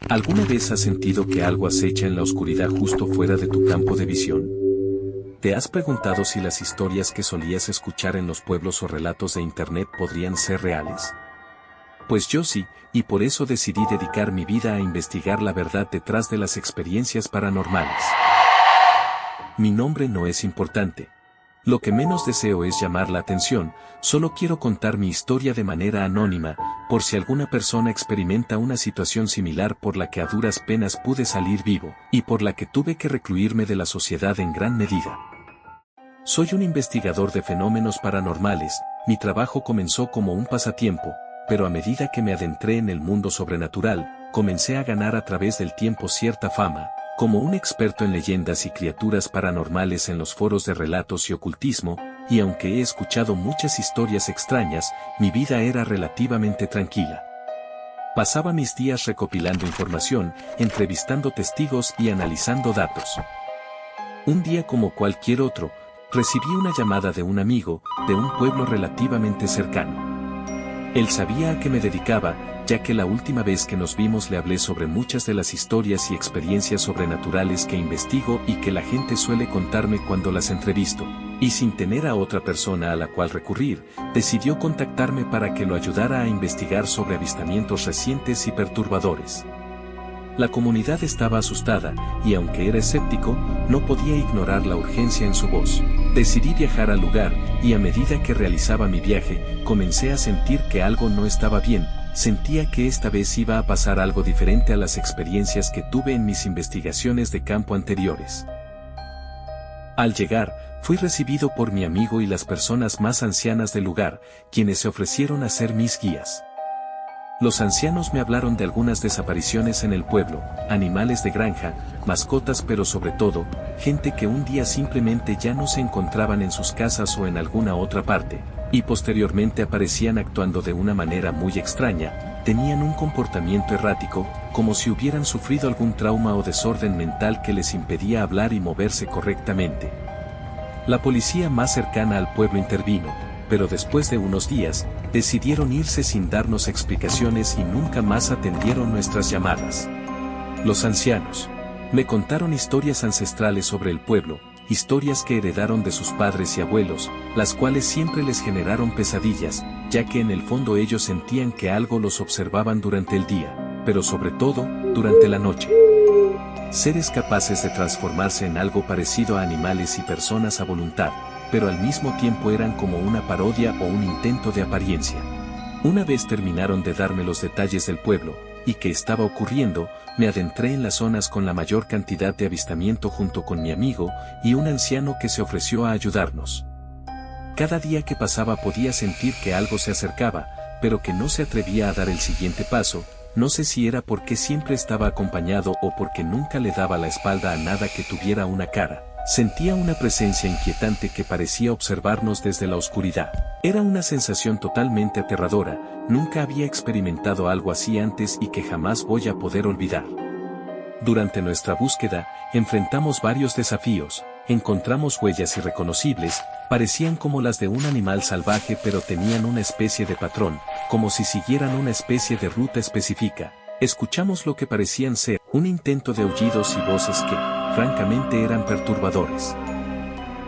¿Alguna vez has sentido que algo acecha en la oscuridad justo fuera de tu campo de visión? ¿Te has preguntado si las historias que solías escuchar en los pueblos o relatos de internet podrían ser reales? Pues yo sí, y por eso decidí dedicar mi vida a investigar la verdad detrás de las experiencias paranormales. Mi nombre no es importante. Lo que menos deseo es llamar la atención, solo quiero contar mi historia de manera anónima, por si alguna persona experimenta una situación similar por la que a duras penas pude salir vivo, y por la que tuve que recluirme de la sociedad en gran medida. Soy un investigador de fenómenos paranormales, mi trabajo comenzó como un pasatiempo, pero a medida que me adentré en el mundo sobrenatural, comencé a ganar a través del tiempo cierta fama, como un experto en leyendas y criaturas paranormales en los foros de relatos y ocultismo, y aunque he escuchado muchas historias extrañas, mi vida era relativamente tranquila. Pasaba mis días recopilando información, entrevistando testigos y analizando datos. Un día como cualquier otro, recibí una llamada de un amigo, de un pueblo relativamente cercano. Él sabía a qué me dedicaba, ya que la última vez que nos vimos le hablé sobre muchas de las historias y experiencias sobrenaturales que investigo y que la gente suele contarme cuando las entrevisto, y sin tener a otra persona a la cual recurrir, decidió contactarme para que lo ayudara a investigar sobre avistamientos recientes y perturbadores. La comunidad estaba asustada, y aunque era escéptico, no podía ignorar la urgencia en su voz. Decidí viajar al lugar, y a medida que realizaba mi viaje, comencé a sentir que algo no estaba bien. Sentía que esta vez iba a pasar algo diferente a las experiencias que tuve en mis investigaciones de campo anteriores. Al llegar, fui recibido por mi amigo y las personas más ancianas del lugar, quienes se ofrecieron a ser mis guías. Los ancianos me hablaron de algunas desapariciones en el pueblo, animales de granja, mascotas, pero sobre todo, gente que un día simplemente ya no se encontraban en sus casas o en alguna otra parte, y posteriormente aparecían actuando de una manera muy extraña, tenían un comportamiento errático, como si hubieran sufrido algún trauma o desorden mental que les impedía hablar y moverse correctamente. La policía más cercana al pueblo intervino, pero después de unos días, decidieron irse sin darnos explicaciones y nunca más atendieron nuestras llamadas. Los ancianos me contaron historias ancestrales sobre el pueblo, historias que heredaron de sus padres y abuelos, las cuales siempre les generaron pesadillas, ya que en el fondo ellos sentían que algo los observaban durante el día, pero sobre todo, durante la noche. Seres capaces de transformarse en algo parecido a animales y personas a voluntad, pero al mismo tiempo eran como una parodia o un intento de apariencia. Una vez terminaron de darme los detalles del pueblo, y qué estaba ocurriendo, me adentré en las zonas con la mayor cantidad de avistamiento junto con mi amigo y un anciano que se ofreció a ayudarnos. Cada día que pasaba podía sentir que algo se acercaba, pero que no se atrevía a dar el siguiente paso, no sé si era porque siempre estaba acompañado o porque nunca le daba la espalda a nada que tuviera una cara. Sentía una presencia inquietante que parecía observarnos desde la oscuridad. Era una sensación totalmente aterradora, nunca había experimentado algo así antes y que jamás voy a poder olvidar. Durante nuestra búsqueda, enfrentamos varios desafíos, encontramos huellas irreconocibles, parecían como las de un animal salvaje pero tenían una especie de patrón, como si siguieran una especie de ruta específica. Escuchamos lo que parecían ser un intento de aullidos y voces que, francamente, eran perturbadores.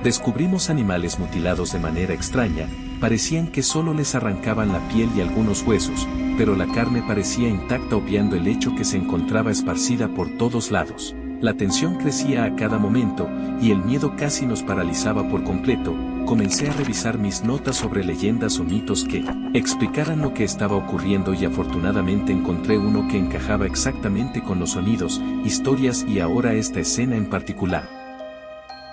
Descubrimos animales mutilados de manera extraña, parecían que solo les arrancaban la piel y algunos huesos, pero la carne parecía intacta obviando el hecho que se encontraba esparcida por todos lados. La tensión crecía a cada momento, y el miedo casi nos paralizaba por completo. Comencé a revisar mis notas sobre leyendas o mitos que explicaran lo que estaba ocurriendo y afortunadamente encontré uno que encajaba exactamente con los sonidos, historias y ahora esta escena en particular.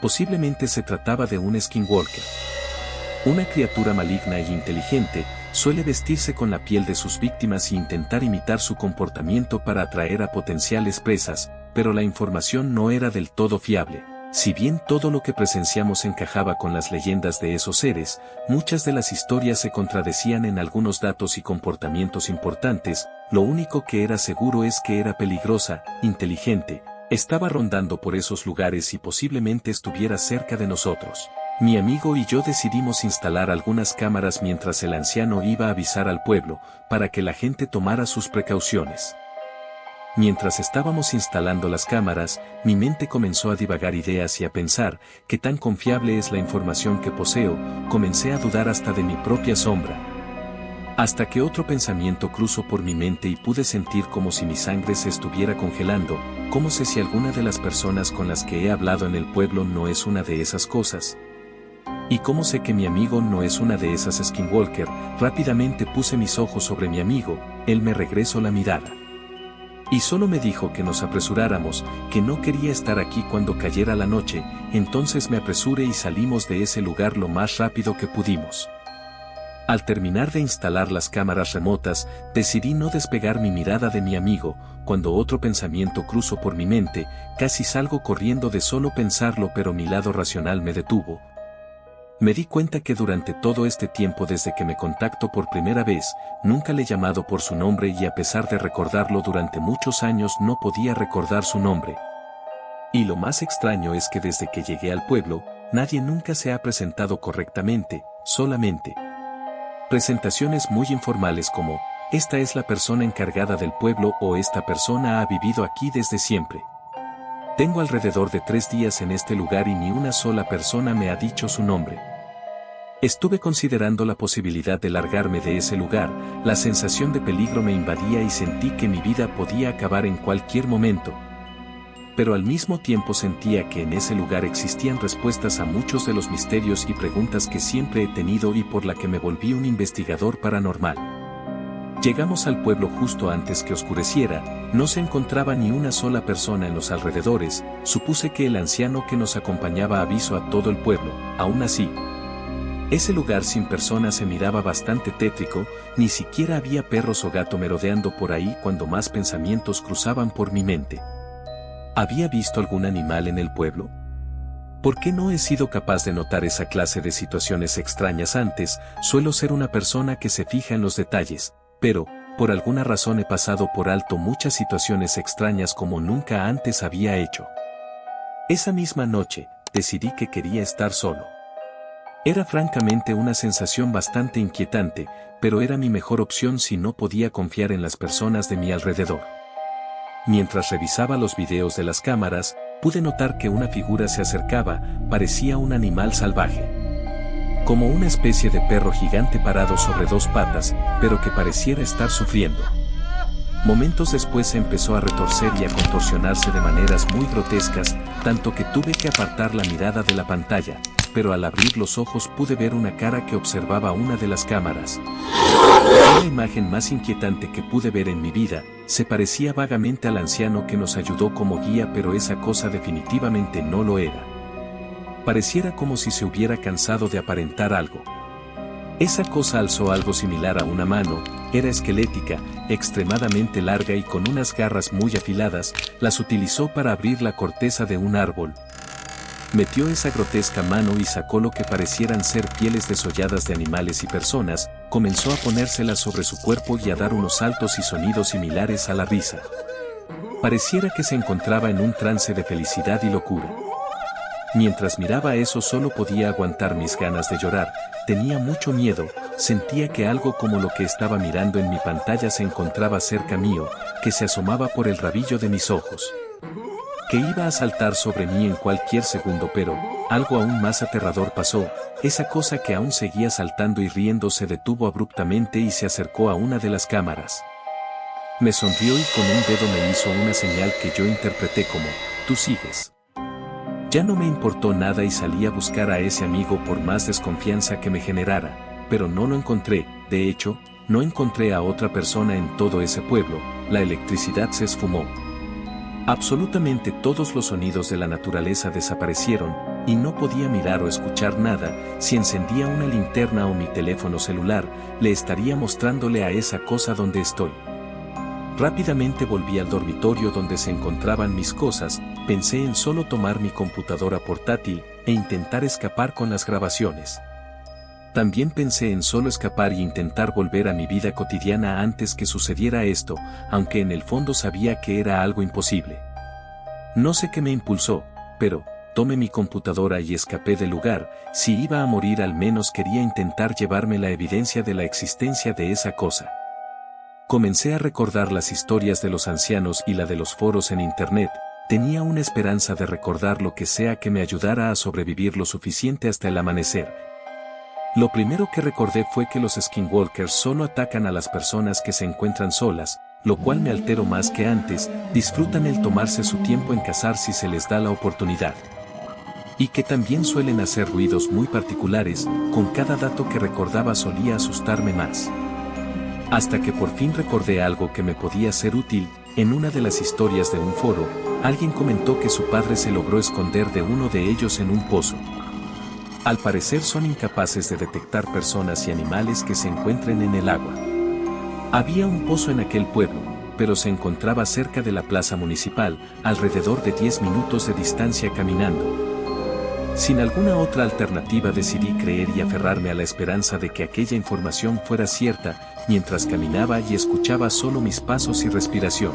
Posiblemente se trataba de un skinwalker. Una criatura maligna e inteligente, suele vestirse con la piel de sus víctimas e intentar imitar su comportamiento para atraer a potenciales presas, pero la información no era del todo fiable. Si bien todo lo que presenciamos encajaba con las leyendas de esos seres, muchas de las historias se contradecían en algunos datos y comportamientos importantes. Lo único que era seguro es que era peligrosa, inteligente, estaba rondando por esos lugares y posiblemente estuviera cerca de nosotros. Mi amigo y yo decidimos instalar algunas cámaras mientras el anciano iba a avisar al pueblo, para que la gente tomara sus precauciones. Mientras estábamos instalando las cámaras, mi mente comenzó a divagar ideas y a pensar que tan confiable es la información que poseo, comencé a dudar hasta de mi propia sombra. Hasta que otro pensamiento cruzó por mi mente y pude sentir como si mi sangre se estuviera congelando. ¿Cómo sé si alguna de las personas con las que he hablado en el pueblo no es una de esas cosas? ¿Y cómo sé que mi amigo no es una de esas skinwalker? Rápidamente puse mis ojos sobre mi amigo, él me regresó la mirada. Y solo me dijo que nos apresuráramos, que no quería estar aquí cuando cayera la noche. Entonces me apresuré y salimos de ese lugar lo más rápido que pudimos. Al terminar de instalar las cámaras remotas, decidí no despegar mi mirada de mi amigo. Cuando otro pensamiento cruzó por mi mente, casi salgo corriendo de solo pensarlo, pero mi lado racional me detuvo. Me di cuenta que durante todo este tiempo desde que me contactó por primera vez, nunca le he llamado por su nombre y a pesar de recordarlo durante muchos años no podía recordar su nombre. Y lo más extraño es que desde que llegué al pueblo, nadie nunca se ha presentado correctamente, solamente presentaciones muy informales como, esta es la persona encargada del pueblo o esta persona ha vivido aquí desde siempre. Tengo alrededor de 3 días en este lugar y ni una sola persona me ha dicho su nombre. Estuve considerando la posibilidad de largarme de ese lugar, la sensación de peligro me invadía y sentí que mi vida podía acabar en cualquier momento. Pero al mismo tiempo sentía que en ese lugar existían respuestas a muchos de los misterios y preguntas que siempre he tenido y por la que me volví un investigador paranormal. Llegamos al pueblo justo antes que oscureciera, no se encontraba ni una sola persona en los alrededores, supuse que el anciano que nos acompañaba avisó a todo el pueblo. Aún así, ese lugar sin personas se miraba bastante tétrico, ni siquiera había perros o gato merodeando por ahí cuando más pensamientos cruzaban por mi mente. ¿Había visto algún animal en el pueblo? ¿Por qué no he sido capaz de notar esa clase de situaciones extrañas antes? Suelo ser una persona que se fija en los detalles, pero, por alguna razón he pasado por alto muchas situaciones extrañas como nunca antes había hecho. Esa misma noche, decidí que quería estar solo. Era francamente una sensación bastante inquietante, pero era mi mejor opción si no podía confiar en las personas de mi alrededor. Mientras revisaba los videos de las cámaras, pude notar que una figura se acercaba, parecía un animal salvaje. Como una especie de perro gigante parado sobre 2 patas, pero que pareciera estar sufriendo. Momentos después se empezó a retorcer y a contorsionarse de maneras muy grotescas, tanto que tuve que apartar la mirada de la pantalla, pero al abrir los ojos pude ver una cara que observaba una de las cámaras. La imagen más inquietante que pude ver en mi vida, se parecía vagamente al anciano que nos ayudó como guía, pero esa cosa definitivamente no lo era. Pareciera como si se hubiera cansado de aparentar algo. Esa cosa alzó algo similar a una mano, era esquelética, extremadamente larga y con unas garras muy afiladas, las utilizó para abrir la corteza de un árbol. Metió esa grotesca mano y sacó lo que parecieran ser pieles desolladas de animales y personas, comenzó a ponérselas sobre su cuerpo y a dar unos saltos y sonidos similares a la risa. Pareciera que se encontraba en un trance de felicidad y locura. Mientras miraba eso solo podía aguantar mis ganas de llorar, tenía mucho miedo, sentía que algo como lo que estaba mirando en mi pantalla se encontraba cerca mío, que se asomaba por el rabillo de mis ojos. Que iba a saltar sobre mí en cualquier segundo, pero algo aún más aterrador pasó, esa cosa que aún seguía saltando y riendo se detuvo abruptamente y se acercó a una de las cámaras. Me sonrió y con un dedo me hizo una señal que yo interpreté como, tú sigues. Ya no me importó nada y salí a buscar a ese amigo por más desconfianza que me generara, pero no lo encontré, de hecho, no encontré a otra persona en todo ese pueblo, la electricidad se esfumó. Absolutamente todos los sonidos de la naturaleza desaparecieron, y no podía mirar o escuchar nada. Si encendía una linterna o mi teléfono celular, le estaría mostrándole a esa cosa donde estoy. Rápidamente volví al dormitorio donde se encontraban mis cosas, pensé en solo tomar mi computadora portátil e intentar escapar con las grabaciones. También pensé en solo escapar y intentar volver a mi vida cotidiana antes que sucediera esto, aunque en el fondo sabía que era algo imposible. No sé qué me impulsó, pero tomé mi computadora y escapé del lugar. Si iba a morir al menos quería intentar llevarme la evidencia de la existencia de esa cosa. Comencé a recordar las historias de los ancianos y la de los foros en internet. Tenía una esperanza de recordar lo que sea que me ayudara a sobrevivir lo suficiente hasta el amanecer. Lo primero que recordé fue que los skinwalkers solo atacan a las personas que se encuentran solas, lo cual me alteró más que antes. Disfrutan el tomarse su tiempo en cazar si se les da la oportunidad. Y que también suelen hacer ruidos muy particulares. Con cada dato que recordaba solía asustarme más. Hasta que por fin recordé algo que me podía ser útil. En una de las historias de un foro, alguien comentó que su padre se logró esconder de uno de ellos en un pozo. Al parecer son incapaces de detectar personas y animales que se encuentren en el agua. Había un pozo en aquel pueblo, pero se encontraba cerca de la plaza municipal, alrededor de 10 minutos de distancia caminando. Sin alguna otra alternativa decidí creer y aferrarme a la esperanza de que aquella información fuera cierta, mientras caminaba y escuchaba solo mis pasos y respiración.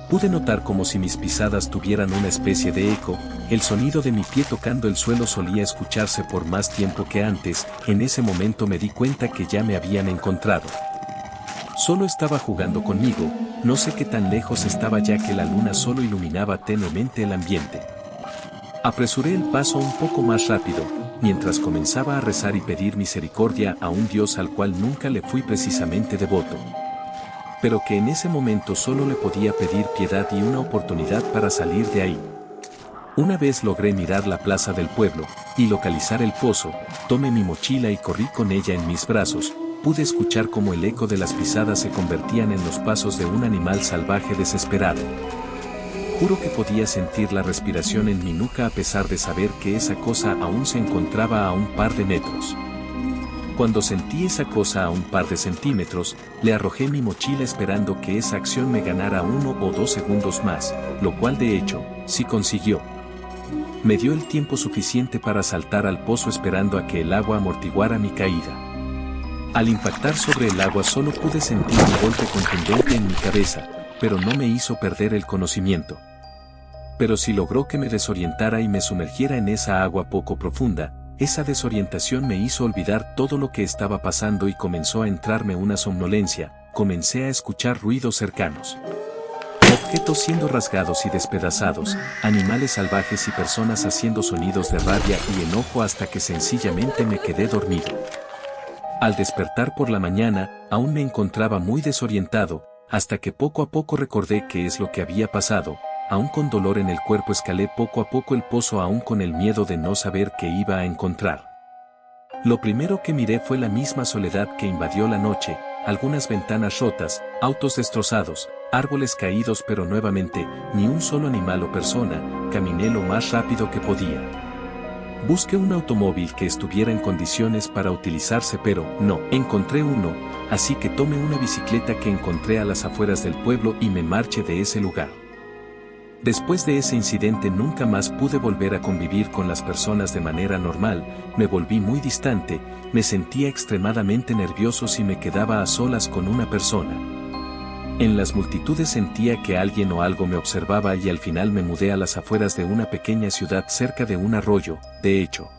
Pude notar como si mis pisadas tuvieran una especie de eco. El sonido de mi pie tocando el suelo solía escucharse por más tiempo que antes. En ese momento me di cuenta que ya me habían encontrado. Solo estaba jugando conmigo, no sé qué tan lejos estaba ya que la luna solo iluminaba tenuemente el ambiente. Apresuré el paso un poco más rápido, mientras comenzaba a rezar y pedir misericordia a un Dios al cual nunca le fui precisamente devoto. Pero que en ese momento solo le podía pedir piedad y una oportunidad para salir de ahí. Una vez logré mirar la plaza del pueblo y localizar el pozo, tomé mi mochila y corrí con ella en mis brazos. Pude escuchar cómo el eco de las pisadas se convertían en los pasos de un animal salvaje desesperado. Juro que podía sentir la respiración en mi nuca a pesar de saber que esa cosa aún se encontraba a un par de metros. Cuando sentí esa cosa a un par de centímetros, le arrojé mi mochila esperando que esa acción me ganara 1 o 2 segundos más, lo cual de hecho, sí consiguió. Me dio el tiempo suficiente para saltar al pozo esperando a que el agua amortiguara mi caída. Al impactar sobre el agua solo pude sentir un golpe contundente en mi cabeza, pero no me hizo perder el conocimiento. Pero sí logró que me desorientara y me sumergiera en esa agua poco profunda. Esa desorientación me hizo olvidar todo lo que estaba pasando y comenzó a entrarme una somnolencia. Comencé a escuchar ruidos cercanos. Objetos siendo rasgados y despedazados, animales salvajes y personas haciendo sonidos de rabia y enojo hasta que sencillamente me quedé dormido. Al despertar por la mañana, aún me encontraba muy desorientado, hasta que poco a poco recordé qué es lo que había pasado. Aún con dolor en el cuerpo escalé poco a poco el pozo aún con el miedo de no saber qué iba a encontrar. Lo primero que miré fue la misma soledad que invadió la noche, algunas ventanas rotas, autos destrozados, árboles caídos pero nuevamente, ni un solo animal o persona. Caminé lo más rápido que podía. Busqué un automóvil que estuviera en condiciones para utilizarse pero no encontré uno, así que tomé una bicicleta que encontré a las afueras del pueblo y me marché de ese lugar. Después de ese incidente nunca más pude volver a convivir con las personas de manera normal, me volví muy distante, me sentía extremadamente nervioso si me quedaba a solas con una persona. En las multitudes sentía que alguien o algo me observaba y al final me mudé a las afueras de una pequeña ciudad cerca de un arroyo. De hecho,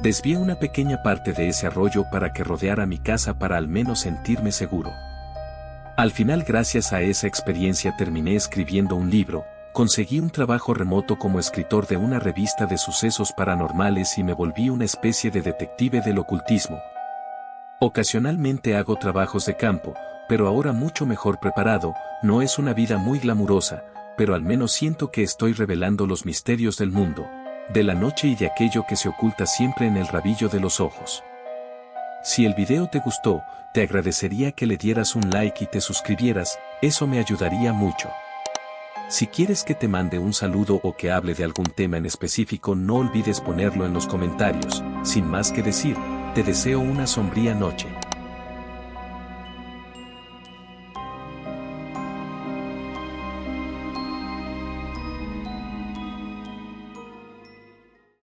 desvié una pequeña parte de ese arroyo para que rodeara mi casa para al menos sentirme seguro. Al final, gracias a esa experiencia, terminé escribiendo un libro. Conseguí un trabajo remoto como escritor de una revista de sucesos paranormales y me volví una especie de detective del ocultismo. Ocasionalmente hago trabajos de campo, pero ahora mucho mejor preparado. No es una vida muy glamurosa, pero al menos siento que estoy revelando los misterios del mundo, de la noche y de aquello que se oculta siempre en el rabillo de los ojos. Si el video te gustó, te agradecería que le dieras un like y te suscribieras, eso me ayudaría mucho. Si quieres que te mande un saludo o que hable de algún tema en específico, no olvides ponerlo en los comentarios. Sin más que decir, te deseo una sombría noche.